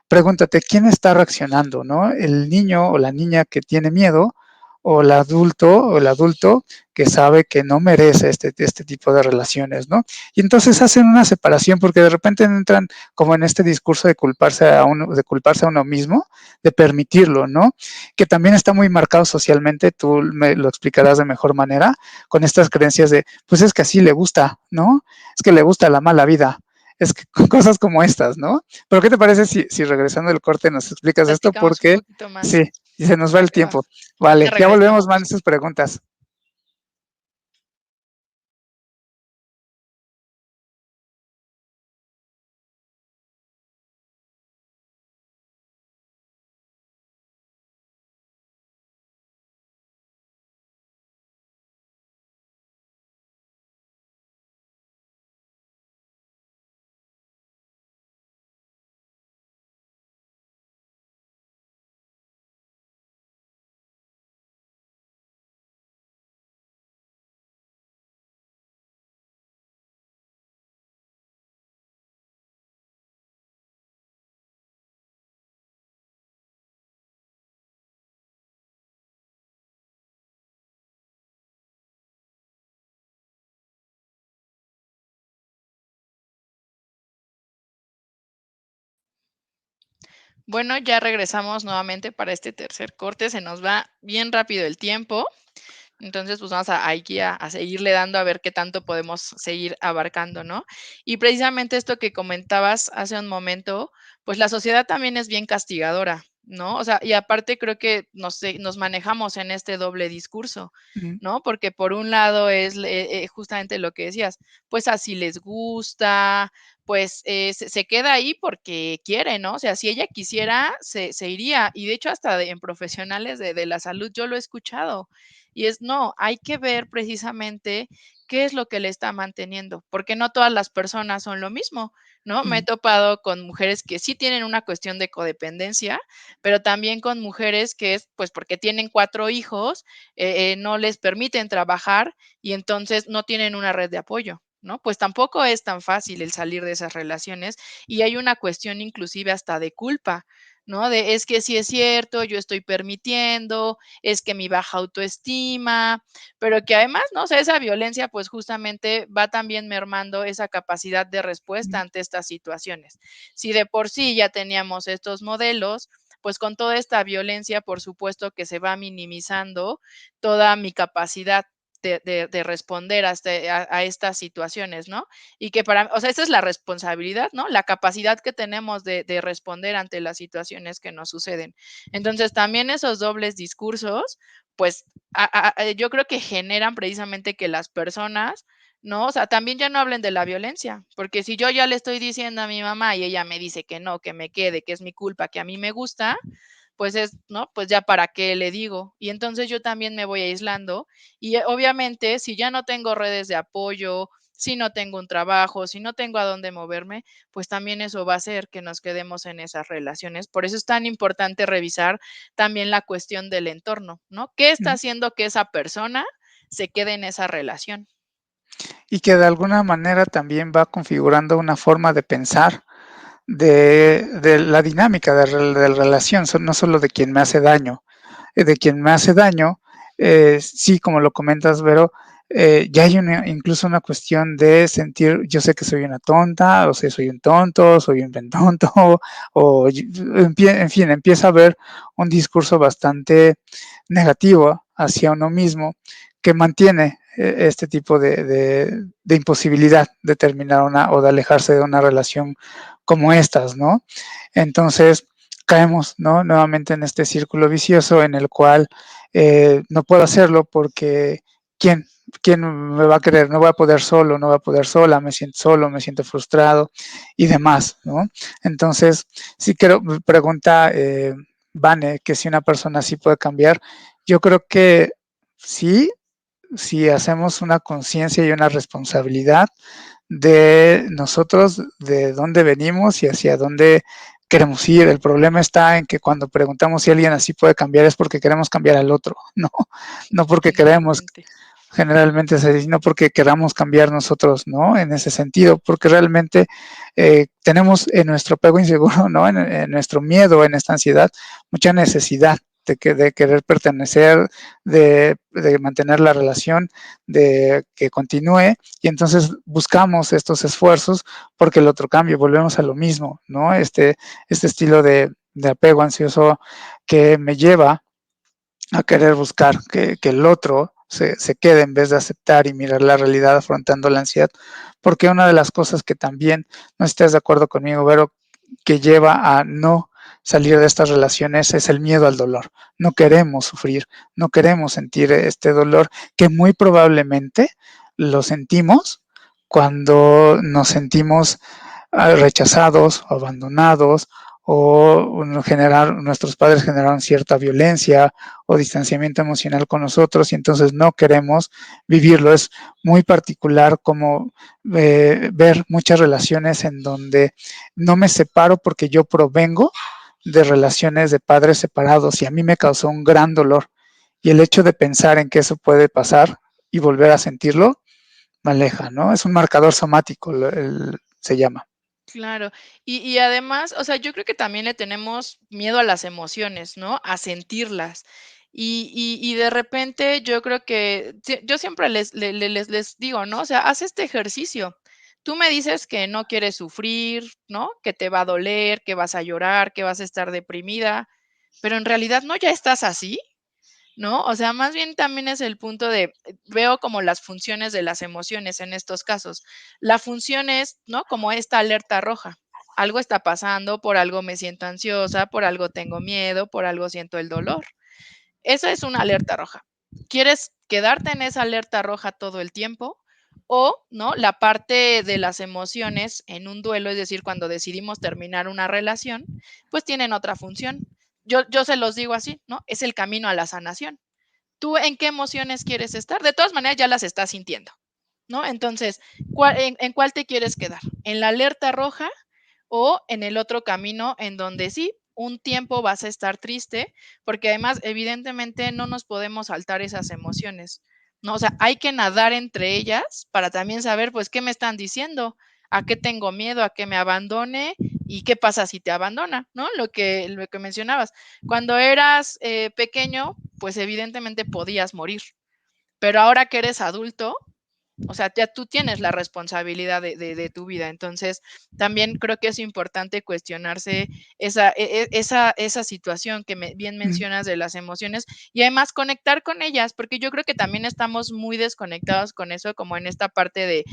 pregúntate quién está reaccionando, ¿no? El niño o la niña que tiene miedo o el adulto que sabe que no merece este tipo de relaciones, ¿no? Y entonces hacen una separación porque de repente entran como en este discurso de culparse a uno mismo, de permitirlo, ¿no? Que también está muy marcado socialmente, tú me lo explicarás de mejor manera, con estas creencias de, pues es que así le gusta, ¿no? Es que le gusta la mala vida, es que cosas como estas, ¿no? Pero ¿qué te parece si regresando del corte nos explicas esto? Platicamos un Porque poquito más. sí, y se nos va Va el que va. tiempo. Ahorita Vale, ya volvemos más regresamos. a esas preguntas. Bueno, ya regresamos nuevamente para este tercer corte. Se nos va bien rápido el tiempo. Entonces, pues vamos a aquí a seguirle dando a ver qué tanto podemos seguir abarcando, ¿no? Y precisamente esto que comentabas hace un momento, pues la sociedad también es bien castigadora, ¿no? O sea, y aparte creo que nos manejamos en este doble discurso, Mm, ¿no? Porque por un lado es justamente lo que decías, pues así les gusta, pues se queda ahí porque quiere, ¿no? O sea, si ella quisiera, se iría. Y de hecho, hasta en profesionales de la salud yo lo he escuchado y es, no, hay que ver precisamente qué es lo que le está manteniendo, porque no todas las personas son lo mismo, ¿no? Me he mm, topado con mujeres que sí tienen una cuestión de codependencia, pero también con mujeres que es, pues, porque tienen 4 hijos, no les permiten trabajar y entonces no tienen una red de apoyo, ¿no? Pues tampoco es tan fácil el salir de esas relaciones y hay una cuestión inclusive hasta de culpa, ¿no? De es que sí es cierto, yo estoy permitiendo, es que mi baja autoestima, pero que además, ¿no? O sea, esa violencia, pues justamente va también mermando esa capacidad de respuesta mm, ante estas situaciones. Si de por sí ya teníamos estos modelos, pues con toda esta violencia, por supuesto que se va minimizando toda mi capacidad de responder a estas situaciones, ¿no? Y que para, o sea, esa es la responsabilidad, ¿no? La capacidad que tenemos de responder ante las situaciones que nos suceden. Entonces, también esos dobles discursos, pues, yo creo que generan precisamente que las personas, ¿no? O sea, también ya no hablen de la violencia, porque si yo ya le estoy diciendo a mi mamá y ella me dice que no, que me quede, que es mi culpa, que a mí me gusta, pues es, ¿no? Pues ya para qué le digo. Y entonces yo también me voy aislando y obviamente si ya no tengo redes de apoyo, si no tengo un trabajo, si no tengo a dónde moverme, pues también eso va a hacer que nos quedemos en esas relaciones. Por eso es tan importante revisar también la cuestión del entorno, ¿no? ¿Qué está mm. haciendo que esa persona se quede en esa relación? Y que de alguna manera también va configurando una forma de pensar de la dinámica de la relación, no solo de quien me hace daño, de quien me hace daño, sí, como lo comentas, Vero, ya hay incluso una cuestión de sentir, yo sé que soy una tonta, o sea, soy un tonto, soy un buen tonto, o en fin, empieza a haber un discurso bastante negativo hacia uno mismo que mantiene este tipo de imposibilidad de terminar una o de alejarse de una relación como estas, ¿no? Entonces caemos, ¿no? Nuevamente en este círculo vicioso en el cual no puedo hacerlo porque ¿quién? ¿Quién me va a querer? No voy a poder solo, no voy a poder sola, me siento solo, me siento frustrado y demás, ¿no? Entonces, sí quiero, pregunta Vane, que si una persona así puede cambiar, yo creo que sí, si hacemos una conciencia y una responsabilidad de nosotros, de dónde venimos y hacia dónde queremos ir. El problema está en que cuando preguntamos si alguien así puede cambiar es porque queremos cambiar al otro, no, no porque queremos Totalmente. generalmente se dice, no porque queramos cambiar nosotros, ¿no? En ese sentido, porque realmente tenemos en nuestro apego inseguro, ¿no? En nuestro miedo, en esta ansiedad, mucha necesidad de querer pertenecer, de mantener la relación, de que continúe, y entonces buscamos estos esfuerzos porque el otro cambie, volvemos a lo mismo, ¿no? Este estilo de apego ansioso que me lleva a querer buscar que el otro se quede en vez de aceptar y mirar la realidad afrontando la ansiedad. Porque una de las cosas que también, no estés de acuerdo conmigo, Vero, que lleva a no salir de estas relaciones es el miedo al dolor. No queremos sufrir, no queremos sentir este dolor que muy probablemente lo sentimos cuando nos sentimos rechazados, abandonados o nuestros padres generaron cierta violencia o distanciamiento emocional con nosotros y entonces no queremos vivirlo. Es muy particular como ver muchas relaciones en donde no me separo porque yo provengo de relaciones de padres separados y a mí me causó un gran dolor. Y el hecho de pensar en que eso puede pasar y volver a sentirlo, me aleja, ¿no? Es un marcador somático, se llama. Claro. Y además, o sea, yo creo que también le tenemos miedo a las emociones, ¿no? A sentirlas. Y de repente yo creo que yo siempre les digo, ¿no? O sea, haz este ejercicio. Tú me dices que no quieres sufrir, ¿no? Que te va a doler, que vas a llorar, que vas a estar deprimida, pero en realidad no ya estás así. ¿No? O sea, más bien también es el punto de, veo como las funciones de las emociones en estos casos. La función es, ¿no? Como esta alerta roja. Algo está pasando, por algo me siento ansiosa, por algo tengo miedo, por algo siento el dolor. Esa es una alerta roja. ¿Quieres quedarte en esa alerta roja todo el tiempo? O, ¿no? La parte de las emociones en un duelo, es decir, cuando decidimos terminar una relación, pues tienen otra función. Yo se los digo así, ¿no? Es el camino a la sanación. ¿Tú en qué emociones quieres estar? De todas maneras, ya las estás sintiendo, ¿no? Entonces, en cuál te quieres quedar? ¿En la alerta roja o en el otro camino en donde sí, un tiempo vas a estar triste? Porque además, evidentemente, no nos podemos saltar esas emociones, ¿no? O sea, hay que nadar entre ellas para también saber, pues, qué me están diciendo, a qué tengo miedo, a que me abandone y qué pasa si te abandona, ¿no? Lo que mencionabas. Cuando eras pequeño, pues evidentemente podías morir, pero ahora que eres adulto, o sea, ya tú tienes la responsabilidad de tu vida. Entonces, también creo que es importante cuestionarse esa situación que bien Mm. mencionas de las emociones y además conectar con ellas, porque yo creo que también estamos muy desconectados con eso, como en esta parte de,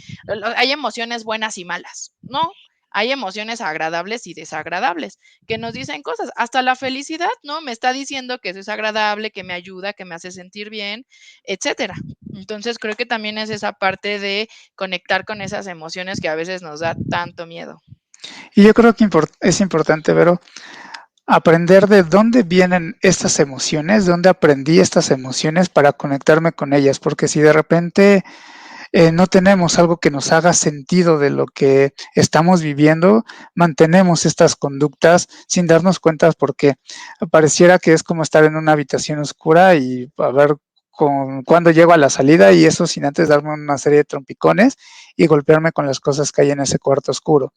hay emociones buenas y malas, ¿no? Hay emociones agradables y desagradables que nos dicen cosas. Hasta la felicidad, ¿no? Me está diciendo que eso es agradable, que me ayuda, que me hace sentir bien, etcétera. Entonces, creo que también es esa parte de conectar con esas emociones que a veces nos da tanto miedo. Y yo creo que es importante, Vero, aprender de dónde vienen estas emociones, dónde aprendí estas emociones para conectarme con ellas, porque si de repente no tenemos algo que nos haga sentido de lo que estamos viviendo, mantenemos estas conductas sin darnos cuenta porque pareciera que es como estar en una habitación oscura y a ver cuándo llego a la salida y eso sin antes darme una serie de trompicones y golpearme con las cosas que hay en ese cuarto oscuro.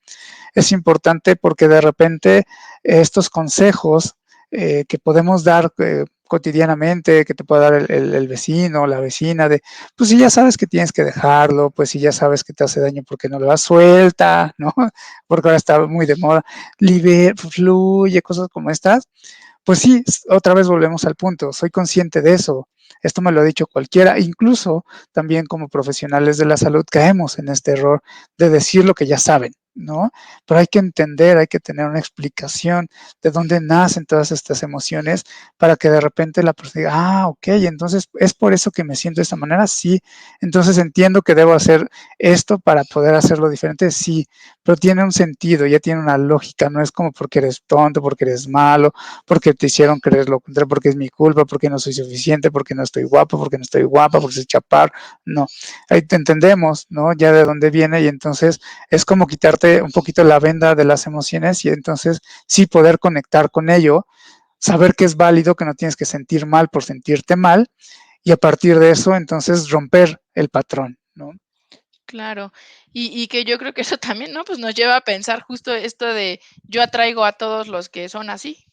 Es importante porque de repente estos consejos que podemos dar cotidianamente que te pueda dar el vecino o la vecina, de, pues si ya sabes que tienes que dejarlo, pues si ya sabes que te hace daño porque no lo das, suelta, ¿no? Porque ahora está muy de moda, fluye, cosas como estas. Pues sí, otra vez volvemos al punto, soy consciente de eso. Esto me lo ha dicho cualquiera, incluso también como profesionales de la salud caemos en este error de decir lo que ya saben, ¿no? Pero hay que entender, hay que tener una explicación de dónde nacen todas estas emociones para que de repente la persona diga, ah, ok, entonces es por eso que me siento de esta manera, sí, entonces entiendo que debo hacer esto para poder hacerlo diferente, sí, pero tiene un sentido, ya tiene una lógica, no es como porque eres tonto, porque eres malo, porque te hicieron creer lo contrario, porque es mi culpa, porque no soy suficiente, porque no estoy guapo, porque no estoy guapa, porque soy chaparro. No, ahí te entendemos, ¿no? Ya de dónde viene y entonces es como quitarte un poquito la venda de las emociones y entonces sí poder conectar con ello, saber que es válido, que no tienes que sentir mal por sentirte mal y a partir de eso entonces romper el patrón, ¿no? Claro. Y que yo creo que eso también, ¿no? Pues nos lleva a pensar justo esto de yo atraigo a todos los que son así.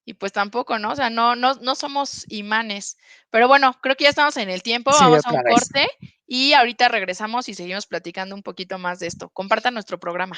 Y pues tampoco, ¿no? O sea, no somos imanes. Pero bueno, creo que ya estamos en el tiempo, Sí, vamos a un otra vez. corte y ahorita regresamos y seguimos platicando un poquito más de esto. Compartan nuestro programa.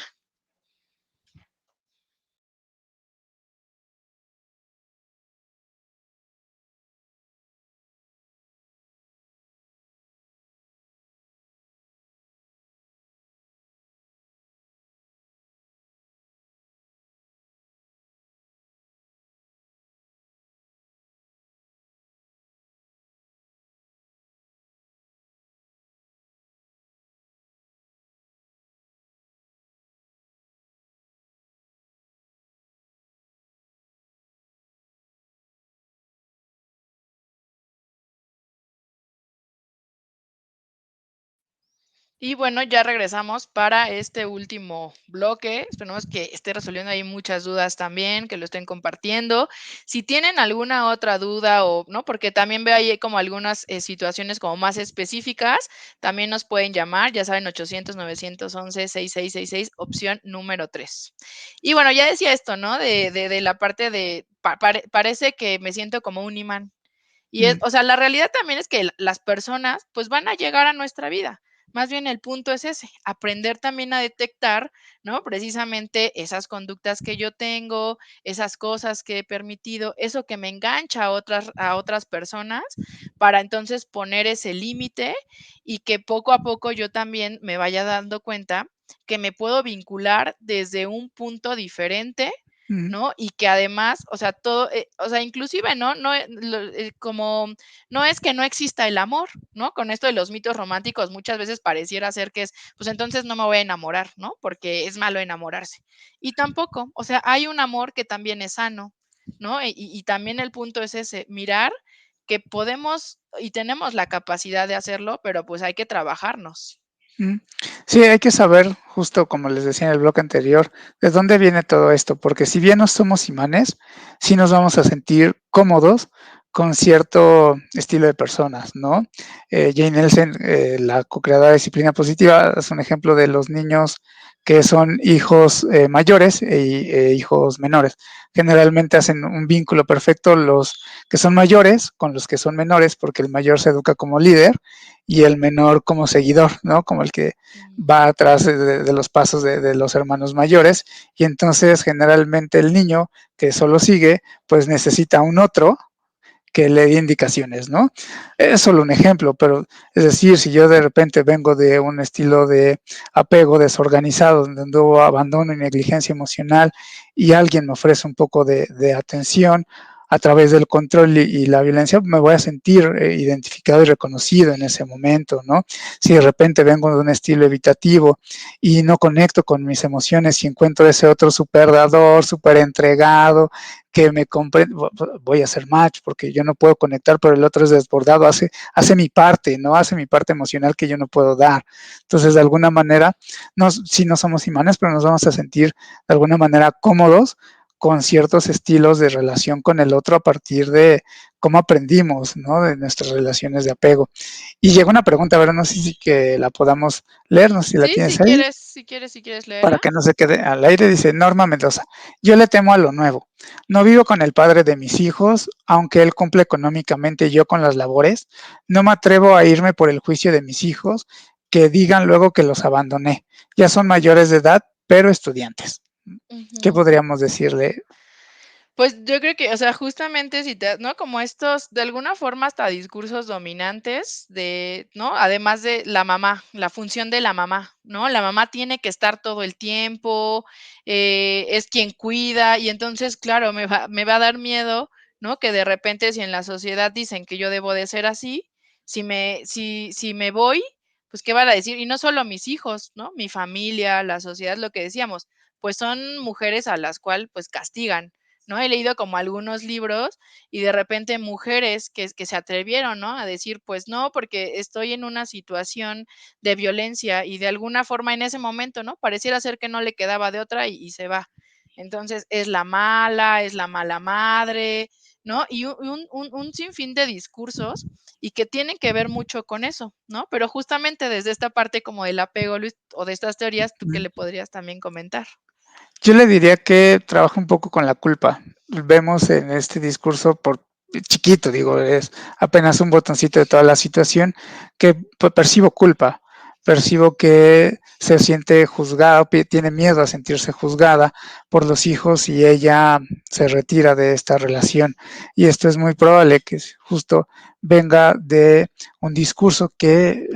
Y bueno, ya regresamos para este último bloque. Esperemos que esté resolviendo ahí muchas dudas también, que lo estén compartiendo. Si tienen alguna otra duda o, ¿no? Porque también veo ahí como algunas situaciones como más específicas, también nos pueden llamar, ya saben, 800-911-6666, opción número 3. Y bueno, ya decía esto, ¿no? De la parte de, parece que me siento como un imán. Y es, Mm, o sea, la realidad también es que las personas, pues, van a llegar a nuestra vida. Más bien el punto es ese, aprender también a detectar, ¿no? Precisamente esas conductas que yo tengo, esas cosas que he permitido, eso que me engancha a otras personas, para entonces poner ese límite y que poco a poco yo también me vaya dando cuenta que me puedo vincular desde un punto diferente, mm, ¿no? Y que además, o sea, todo, o sea, inclusive, ¿no? No, como no es que no exista el amor, ¿no? Con esto de los mitos románticos, muchas veces pareciera ser que es, pues entonces no me voy a enamorar, ¿no? Porque es malo enamorarse. Y tampoco, o sea, hay un amor que también es sano, ¿no? Y también el punto es ese, mirar que podemos y tenemos la capacidad de hacerlo, pero pues hay que trabajarnos. mm. Sí, hay que saber, justo como les decía en el bloque anterior, de dónde viene todo esto, porque si bien no somos imanes, sí nos vamos a sentir cómodos con cierto estilo de personas, ¿no? Jane Nelson, la co-creadora de Disciplina Positiva, es un ejemplo de los niños que son hijos mayores e hijos menores. Generalmente hacen un vínculo perfecto los que son mayores con los que son menores, porque el mayor se educa como líder y el menor como seguidor, ¿no? Como el que Mm. va atrás de los pasos de los hermanos mayores y entonces generalmente el niño que solo sigue, pues necesita un otro que le dé indicaciones, ¿no? Es solo un ejemplo, pero es decir, si yo de repente vengo de un estilo de apego desorganizado, donde hubo abandono y negligencia emocional y alguien me ofrece un poco de atención a través del control y la violencia, me voy a sentir identificado y reconocido en ese momento, ¿no? Si de repente vengo de un estilo evitativo y no conecto con mis emociones y encuentro ese otro súper dador, súper entregado, que me comprende, voy a hacer match porque yo no puedo conectar, pero el otro es desbordado, hace mi parte, ¿no? Hace mi parte emocional que yo no puedo dar. Entonces, de alguna manera, sí no somos imanes, pero nos vamos a sentir de alguna manera cómodos con ciertos estilos de relación con el otro a partir de cómo aprendimos, ¿no? De nuestras relaciones de apego. Y llega una pregunta, a ver, no sé si que la podamos leer, no sé si la Sí, tienes ahí, si quieres para léela. que no se quede al aire. Dice Norma Mendoza, yo le temo a lo nuevo. No vivo con el padre de mis hijos, aunque él cumple económicamente y yo con las labores. No me atrevo a irme por el juicio de mis hijos, que digan luego que los abandoné. Ya son mayores de edad, pero estudiantes. ¿Qué Ujú. podríamos decirle? Pues yo creo que, o sea, justamente si te ¿no? Como estos, de alguna forma, hasta discursos dominantes de, ¿no? Además de la mamá, la función de la mamá, ¿no? La mamá tiene que estar todo el tiempo, es quien cuida, y entonces, claro, me va a dar miedo, ¿no? Que de repente, si en la sociedad dicen que yo debo de ser así, si me voy, pues, ¿qué van a decir? Y no solo mis hijos, ¿no? Mi familia, la sociedad, lo que decíamos, pues, son mujeres a las cual, pues, castigan, ¿no? He leído como algunos libros y de repente mujeres que se atrevieron, ¿no? A decir, pues no, porque estoy en una situación de violencia y de alguna forma en ese momento, ¿no? Pareciera ser que no le quedaba de otra y se va. Entonces, es la mala madre, ¿no? Y un sinfín de discursos y que tienen que ver mucho con eso, ¿no? Pero justamente desde esta parte como del apego, Luis, o de estas teorías, ¿tú qué le podrías también comentar? Yo le diría que trabaja un poco con la culpa. Vemos en este discurso por chiquito, digo, es apenas un botoncito de toda la situación, que percibo culpa, percibo que se siente juzgada, tiene miedo a sentirse juzgada por los hijos y ella se retira de esta relación. Y esto es muy probable que justo venga de un discurso que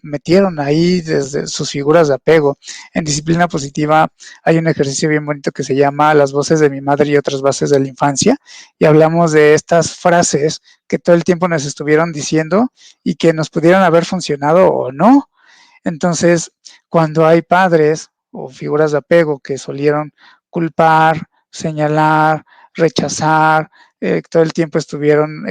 metieron ahí desde sus figuras de apego. En disciplina positiva hay un ejercicio bien bonito que se llama Las voces de mi madre y otras voces de la infancia, y hablamos de estas frases que todo el tiempo nos estuvieron diciendo y que nos pudieran haber funcionado o no. Entonces, cuando hay padres o figuras de apego que solieron culpar, señalar, rechazar, todo el tiempo estuvieron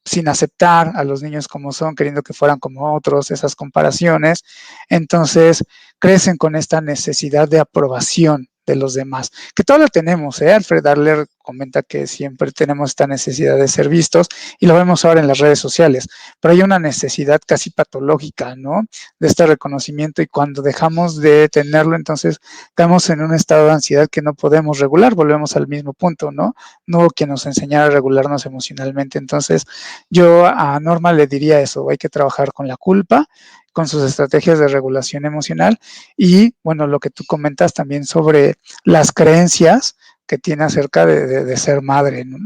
sin aceptar a los niños como son, queriendo que fueran como otros, esas comparaciones, entonces crecen con esta necesidad de aprobación de los demás, que todo lo tenemos, ¿eh? Alfred Adler comenta que siempre tenemos esta necesidad de ser vistos y lo vemos ahora en las redes sociales, pero hay una necesidad casi patológica, ¿no? De este reconocimiento, y cuando dejamos de tenerlo, entonces estamos en un estado de ansiedad que no podemos regular, volvemos al mismo punto, ¿no? No hubo quien nos enseñara a regularnos emocionalmente. Entonces, yo a Norma le diría eso, hay que trabajar con la culpa, con sus estrategias de regulación emocional y, bueno, lo que tú comentas también sobre las creencias que tiene acerca de ser madre, ¿no?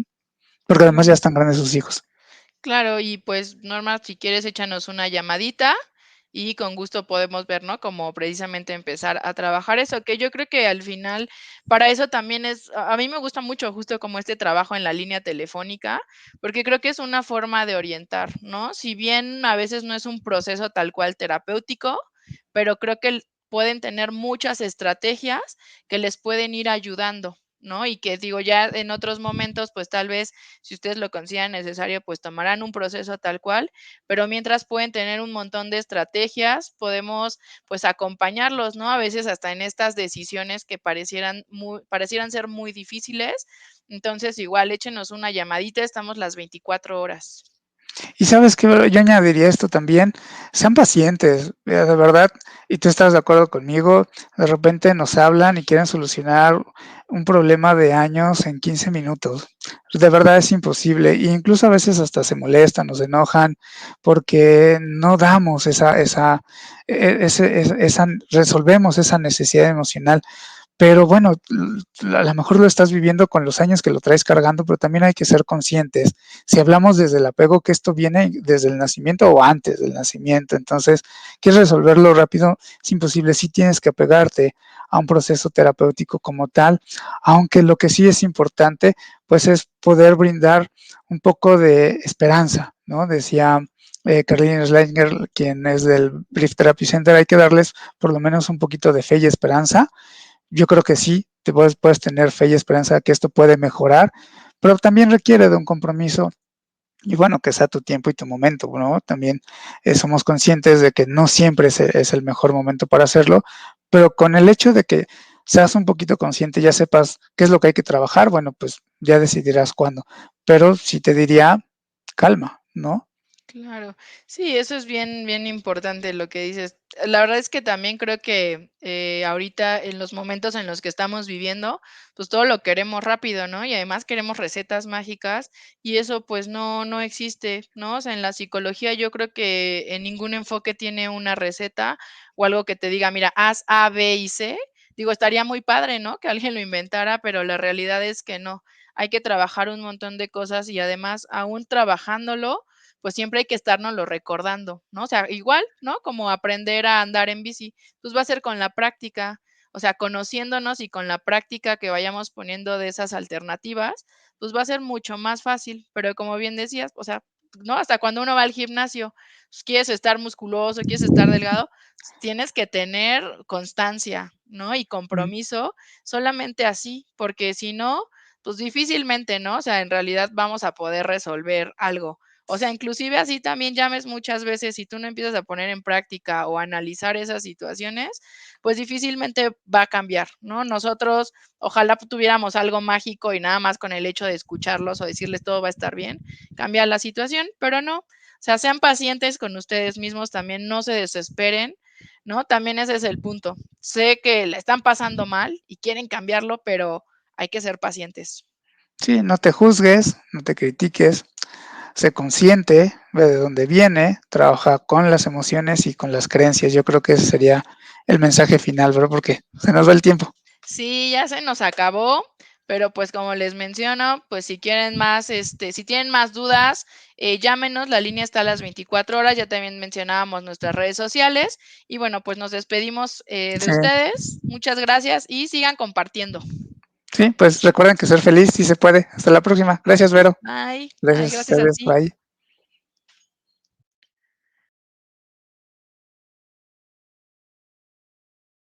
Porque además ya Ujú. están grandes sus hijos. Claro, y pues, Norma, si quieres, échanos una llamadita y con gusto podemos ver, ¿no? Como precisamente empezar a trabajar eso, que yo creo que al final para eso también es, a mí me gusta mucho justo como este trabajo en la línea telefónica, porque creo que es una forma de orientar, ¿no? Si bien a veces no es un proceso tal cual terapéutico, pero creo que pueden tener muchas estrategias que les pueden ir ayudando, ¿no? Y que digo, ya en otros momentos, pues tal vez si ustedes lo consideran necesario, pues tomarán un proceso tal cual, pero mientras pueden tener un montón de estrategias, podemos pues acompañarlos, ¿no? A veces hasta en estas decisiones que parecieran ser muy difíciles. Entonces, igual échenos una llamadita, estamos las 24 horas. Y sabes que yo añadiría esto también, sean pacientes, de verdad, y tú estás de acuerdo conmigo, de repente nos hablan y quieren solucionar un problema de años en 15 minutos. De verdad es imposible, e incluso a veces hasta se molestan, nos enojan, porque no damos resolvemos esa necesidad emocional. Pero bueno, a lo mejor lo estás viviendo con los años que lo traes cargando, pero también hay que ser conscientes. Si hablamos desde el apego, que esto viene desde el nacimiento o antes del nacimiento, entonces, ¿quieres resolverlo rápido? Es imposible, sí tienes que apegarte a un proceso terapéutico como tal, aunque lo que sí es importante, pues es poder brindar un poco de esperanza, ¿no? Decía Caroline Schleicher, quien es del Brief Therapy Center, hay que darles por lo menos un poquito de fe y esperanza. Yo creo que sí, puedes tener fe y esperanza de que esto puede mejorar, pero también requiere de un compromiso y bueno, que sea tu tiempo y tu momento, ¿no? También somos conscientes de que no siempre es el mejor momento para hacerlo, pero con el hecho de que seas un poquito consciente, ya sepas qué es lo que hay que trabajar, bueno, pues ya decidirás cuándo. Pero sí te diría, calma, ¿no? Claro. Sí, eso es bien, bien importante lo que dices. La verdad es que también creo que ahorita en los momentos en los que estamos viviendo, pues todo lo queremos rápido, ¿no? Y además queremos recetas mágicas y eso pues no existe, ¿no? O sea, en la psicología yo creo que en ningún enfoque tiene una receta o algo que te diga, mira, haz A, B y C. Digo, estaría muy padre, ¿no? Que alguien lo inventara, pero la realidad es que no. Hay que trabajar un montón de cosas y además, aún trabajándolo, pues siempre hay que estárnoslo recordando, ¿no? O sea, igual, ¿no? Como aprender a andar en bici, pues va a ser con la práctica, o sea, conociéndonos y con la práctica que vayamos poniendo de esas alternativas, pues va a ser mucho más fácil. Pero como bien decías, o sea, ¿no? Hasta cuando uno va al gimnasio, pues quieres estar musculoso, quieres estar delgado, tienes que tener constancia, ¿no? Y Mm, compromiso, solamente así, porque si no, pues difícilmente, ¿no? O sea, en realidad vamos a poder resolver algo. O sea, inclusive así también llames muchas veces, si tú no empiezas a poner en práctica o analizar esas situaciones, pues difícilmente va a cambiar, ¿no? Nosotros ojalá tuviéramos algo mágico y nada más con el hecho de escucharlos o decirles todo va a estar bien, cambia la situación, pero no. O sea, sean pacientes con ustedes mismos, también no se desesperen, ¿no? También ese es el punto. Sé que la están pasando mal y quieren cambiarlo, pero hay que ser pacientes. sí, no te juzgues, no te critiques, sé consciente, ve de dónde viene, trabaja con las emociones y con las creencias. Yo creo que ese sería el mensaje final, ¿verdad? Porque se nos va el tiempo. Sí, ya se nos acabó, pero pues como les menciono, pues si quieren más, si tienen más dudas, llámenos, la línea está a las 24 horas, ya también mencionábamos nuestras redes sociales y bueno, pues nos despedimos de Sí, ustedes, muchas gracias y sigan compartiendo. sí, pues recuerden que ser feliz sí se puede. Hasta la próxima. Gracias, Vero. Bye, bye, Gracias a gracias a ustedes. ti. Bye.